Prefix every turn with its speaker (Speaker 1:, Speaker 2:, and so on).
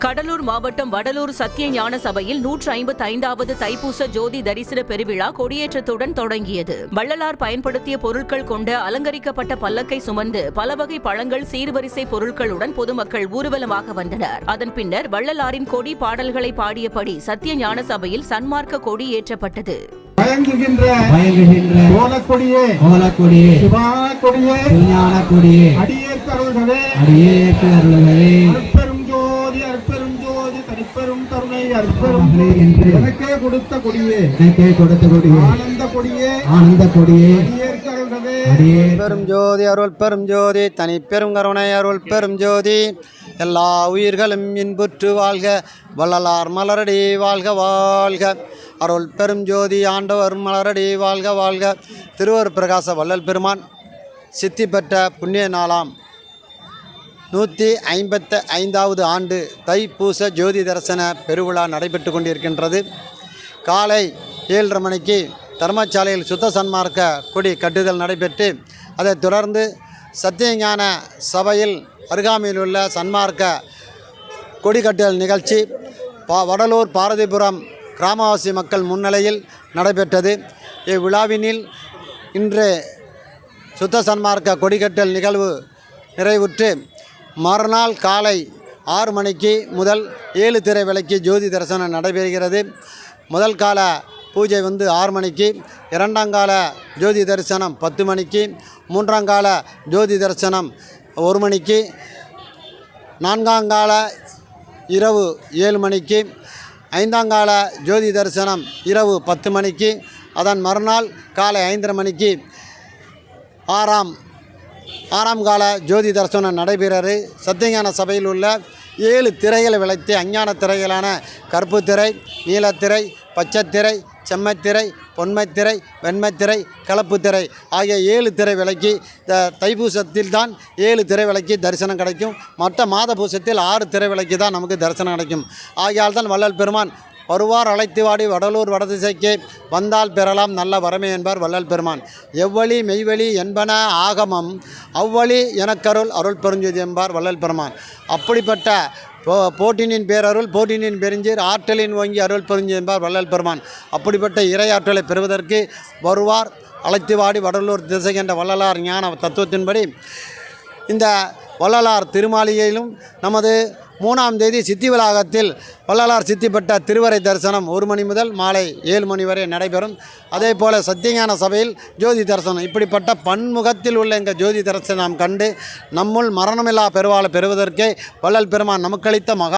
Speaker 1: கடலூர் மாவட்டம் வடலூர் சத்திய ஞான சபையில் 155வது தைப்பூச ஜோதி தரிசன பெருவிழா கொடியேற்றத்துடன் தொடங்கியது. வள்ளலார் பயன்படுத்திய பொருட்கள் கொண்ட அலங்கரிக்கப்பட்ட பல்லக்கை சுமந்து பல வகை பழங்கள் சீர்வரிசை பொருட்களுடன் பொதுமக்கள் ஊர்வலமாக வந்தனர். அதன் பின்னர் வள்ளலாரின் கொடி பாடல்களை பாடியபடி சத்திய ஞான சபையில் சன்மார்க்க கொடி ஏற்றப்பட்டது.
Speaker 2: பெரும் ஜோதி அருள் பெரும் ஜோதி தனிப்பெரும் கருணை அருள் பெரும் ஜோதி எல்லா உயிர்களும் இன்புற்று வாழ்க வள்ளலார் மலரடி வாழ்க வாழ்க அருள் பெரும் ஜோதி ஆண்டவர் மலரடி வாழ்க வாழ்க. திருவர் பிரகாச வள்ளல் பெருமான் சித்தி பெற்ற புண்ணிய நாளாம் 155வது ஆண்டு தைப்பூச ஜோதி தரிசன பெருவிழா நடைபெற்று கொண்டிருக்கின்றது. காலை 7:30 மணிக்கு தர்மசாலையில் சுத்த சன்மார்க்க கொடி கட்டுதல் நடைபெற்று அதைத் தொடர்ந்து சத்தியஞான சபையில் அருகாமையில் உள்ள சன்மார்க்க கொடி கட்டுதல் நிகழ்ச்சி வடலூர் பாரதிபுரம் கிராமவாசி மக்கள் முன்னிலையில் நடைபெற்றது. இவ்விழாவினில் இன்று சுத்த சன்மார்க்க கொடிக்கட்டல் நிகழ்வு நிறைவுற்று மறுநாள் காலை 6 மணிக்கு முதல் 7 திரை விளக்கி ஜோதி தரிசனம் நடைபெறுகிறது. முதல் கால பூஜை 6 மணிக்கு, இரண்டாம் கால ஜோதி தரிசனம் 10 மணிக்கு, மூன்றாம் கால ஜோதி தரிசனம் 1 மணிக்கு, நான்காம் கால இரவு 7 மணிக்கு, ஐந்தாம் கால ஜோதி தரிசனம் இரவு 10 மணிக்கு, அதன் மறுநாள் காலை 5:30 மணிக்கு ஆறாம் கால ஜோதி தரிசனம் நடைபெறுகிறது. சத்தியஞான சபையில் உள்ள 7 திரைகளை விளைத்து அஞ்ஞான திரைகளான கருப்பு திரை, நீலத்திரை, பச்சைத்திரை, செம்மத்திரை, பொன்மைத்திரை, வெண்மைத்திரை, கலப்பு திரை ஆகிய 7 திரை விலைக்கு தைப்பூசத்தில் தான் 7 திரை விலைக்கு தரிசனம் கிடைக்கும். மற்ற மாத பூசத்தில் 6 திரை விலைக்கு தான் நமக்கு தரிசனம் கிடைக்கும். ஆகையால் தான் வள்ளல் பெருமான் வருவார் அழைத்து வாடி வடலூர் வடதிசைக்கு வந்தால் பெறலாம் நல்ல வரமே என்பார் வள்ளல் பெருமான். எவ்வழி மெய்வழி என்பன ஆகமம் அவ்வழி எனக்கருள் அருள் பெருஞ்சோதி என்பார் வள்ளல் பெருமான். அப்படிப்பட்ட போட்டினின் பேரருள் போட்டினின் பெருஞ்சீர் ஆற்றலின் ஓங்கி அருள் பெருஞ்சோதி என்பார் வள்ளல் பெருமான். அப்படிப்பட்ட இறையாற்றலை பெறுவதற்கு வருவார் அழைத்து வாடி வடலூர் திசை என்ற வள்ளலார் ஞான தத்துவத்தின்படி இந்த வள்ளலார் திருமாளிகையிலும் நமது 3ஆம் தேதி சித்தி வளாகத்தில் வள்ளலார் சித்தி பெற்ற திருவரை தரிசனம் 1 மணி முதல் மாலை 7 மணி வரை நடைபெறும். அதே போல் சத்தியஞான சபையில் ஜோதி தரிசனம் இப்படிப்பட்ட பன்முகத்தில் உள்ள இந்த ஜோதி தரிசனம் நாம் கண்டு நம்முள் மரணமில்லா பெருவாளை பெறுவதற்கே வள்ளல் பெருமான் நமக்களித்த மகா